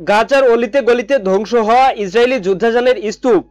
গাজার অলিতে গলিতে ধ্বংস হওয়া ইসরায়েলি যুদ্ধজানের স্তূপ।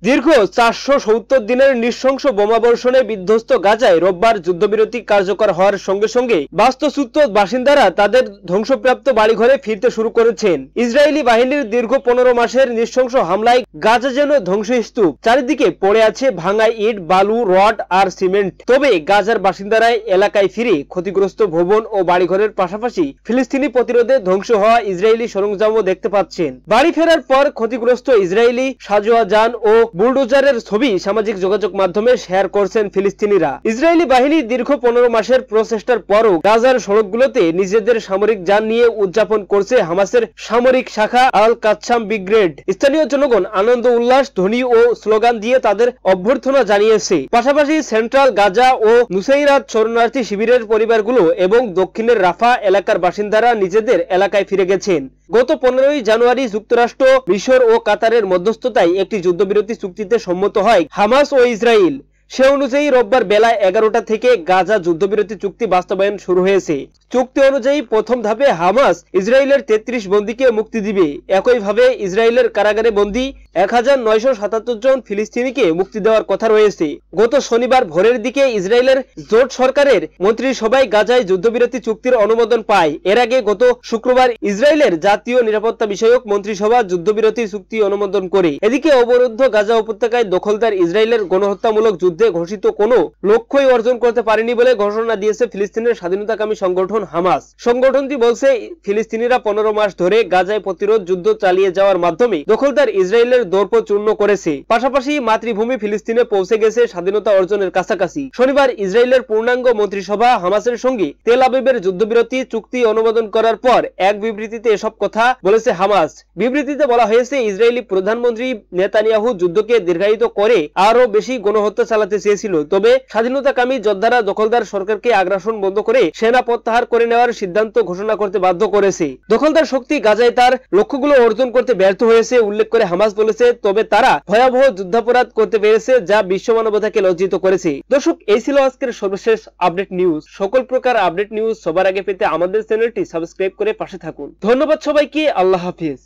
দীর্ঘ 470 দিনের নৃশংস বোমাবর্ষণে বিধ্বস্ত গাজায় রোববার যুদ্ধবিরতি কার্যকর হওয়ার সঙ্গে সঙ্গে বাস্তুচ্যুত বাসিন্দারা তাদের ধ্বংসপ্রাপ্ত বাড়িঘরে ফিরতে শুরু করেছেন। ইসরায়েলি বাহিনীর দীর্ঘ 15 মাসের নৃশংস হামলায় গাজা যেন ধ্বংসস্তূপ। চারিদিকে পড়ে আছে ভাঙা ইট, বালু, রড আর সিমেন্ট। তবে গাজার বাসিন্দারা এলাকায় ফিরে ক্ষতিগ্রস্ত ভবন ও বাড়িঘরের পাশাপাশি ফিলিস্তিনি প্রতিরোধে ধ্বংস হওয়া ইসরায়েলি সরঞ্জামও দেখতে পাচ্ছেন। বাড়ি ফেরার পর ক্ষতিগ্রস্ত ইসরায়েলি সাজোয়া যান ও বুলডোজারের ছবি সামাজিক যোগাযোগ মাধ্যমে শেয়ার করছেন ফিলিস্তিনিরা। ইসরায়েলি বাহিনী দীর্ঘ 15 মাসের প্রচেষ্টার পরও গাজার সড়কগুলোতে নিজেদের সামরিক যান নিয়ে উদযাপন করছে হামাসের সামরিক শাখা আল কাচ্ছাম ব্রিগেড। স্থানীয় জনগণ আনন্দ উল্লাস, ধ্বনি ও স্লোগান দিয়ে তাদের অভ্যর্থনা জানিয়েছে। পাশাপাশি সেন্ট্রাল গাজা ও নুসাইরাত শরণার্থী শিবিরের পরিবারগুলো এবং দক্ষিণের রাফা এলাকার বাসিন্দারা নিজেদের এলাকায় ফিরে গেছেন। গত 15 জানুয়ারি যুক্তরাষ্ট্র, মিশর ও কাতারের মধ্যস্থতায় একটি যুদ্ধবিরতি চুক্তিতে সম্মত হয় হামাস ও ইসরায়েল। সে অনুযায়ী রোববার বেলা 11টা থেকে গাজা যুদ্ধবিরতি চুক্তি বাস্তবায়ন শুরু হয়েছে। চুক্তি অনুযায়ী প্রথম ধাপে হামাস ইসরায়েলের 33 বন্দীকে মুক্তি দিবে। একইভাবে ইসরায়েলের কারাগারে বন্দী 1977 জন ফিলিস্তিনিকে মুক্তি দেওয়ার কথা রয়েছে। গত শনিবার ভোরের দিকে ইসরায়েলের জোট সরকারের মন্ত্রিসভায় গাজায় যুদ্ধবিরতি চুক্তির অনুমোদন পায়। এর আগে গত শুক্রবার ইসরায়েলের জাতীয় নিরাপত্তা বিষয়ক মন্ত্রিসভা যুদ্ধবিরতি চুক্তি অনুমোদন করে। এদিকে অবরুদ্ধ গাজা উপত্যকায় দখলদার ইসরায়েলের গণহত্যামূলক যুদ্ধে ঘোষিত কোনো লক্ষ্যই অর্জন করতে পারেনি বলে ঘোষণা দিয়েছে ফিলিস্তিনের স্বাধীনতাকামী সংগঠন হামাস। সংগঠনটি বলছে ফিলিস্তিনিরা 15 মাস ধরে গাজায় প্রতিরোধ যুদ্ধ চালিয়ে যাওয়ার মাধ্যমে দখলদার ইসরায়েলের দর্প চূর্ণ করেছে। পাশাপাশি মাতৃভূমি ফিলিস্তিনে পৌঁছে গেছে স্বাধীনতা অর্জনের কাছাকাছি। শনিবার ইসরায়েলের পূর্ণাঙ্গ মন্ত্রিসভা হামাসের সঙ্গে তেল আবিবের যুদ্ধবিরতি চুক্তি অনুমোদন করার পর এক বিবৃতিতে এসব কথা বলেছে হামাস। বিবৃতিতে বলা হয়েছে, ইসরায়েলি প্রধানমন্ত্রী নেতানিয়াহু যুদ্ধকে দীর্ঘায়িত করে আরো বেশি গণহত্যা চালাতে চেয়েছিল। তবে স্বাধীনতাকামী যোদ্ধারা দখলদার সরকারকে আগ্রাসন বন্ধ করে সেনা প্রত্যাহার করে নেওয়ার সিদ্ধান্ত ঘোষণা করতে বাধ্য করেছে। দখলদার শক্তি গাজায় তার লক্ষ্যগুলো অর্জন করতে ব্যর্থ হয়েছে উল্লেখ করে হামাস বলেছে, তবে তারা ভয়াবহ যুদ্ধাপরাধ করতে পেরেছে যা বিশ্ব মানবতাকে লজ্জিত করেছে। দর্শক, এই ছিল আজকের সর্বশেষ আপডেট নিউজ। সকল প্রকার আপডেট নিউজ সবার আগে পেতে আমাদের চ্যানেলটি সাবস্ক্রাইব করে পাশে থাকুন। ধন্যবাদ সবাইকে। আল্লাহ হাফিজ।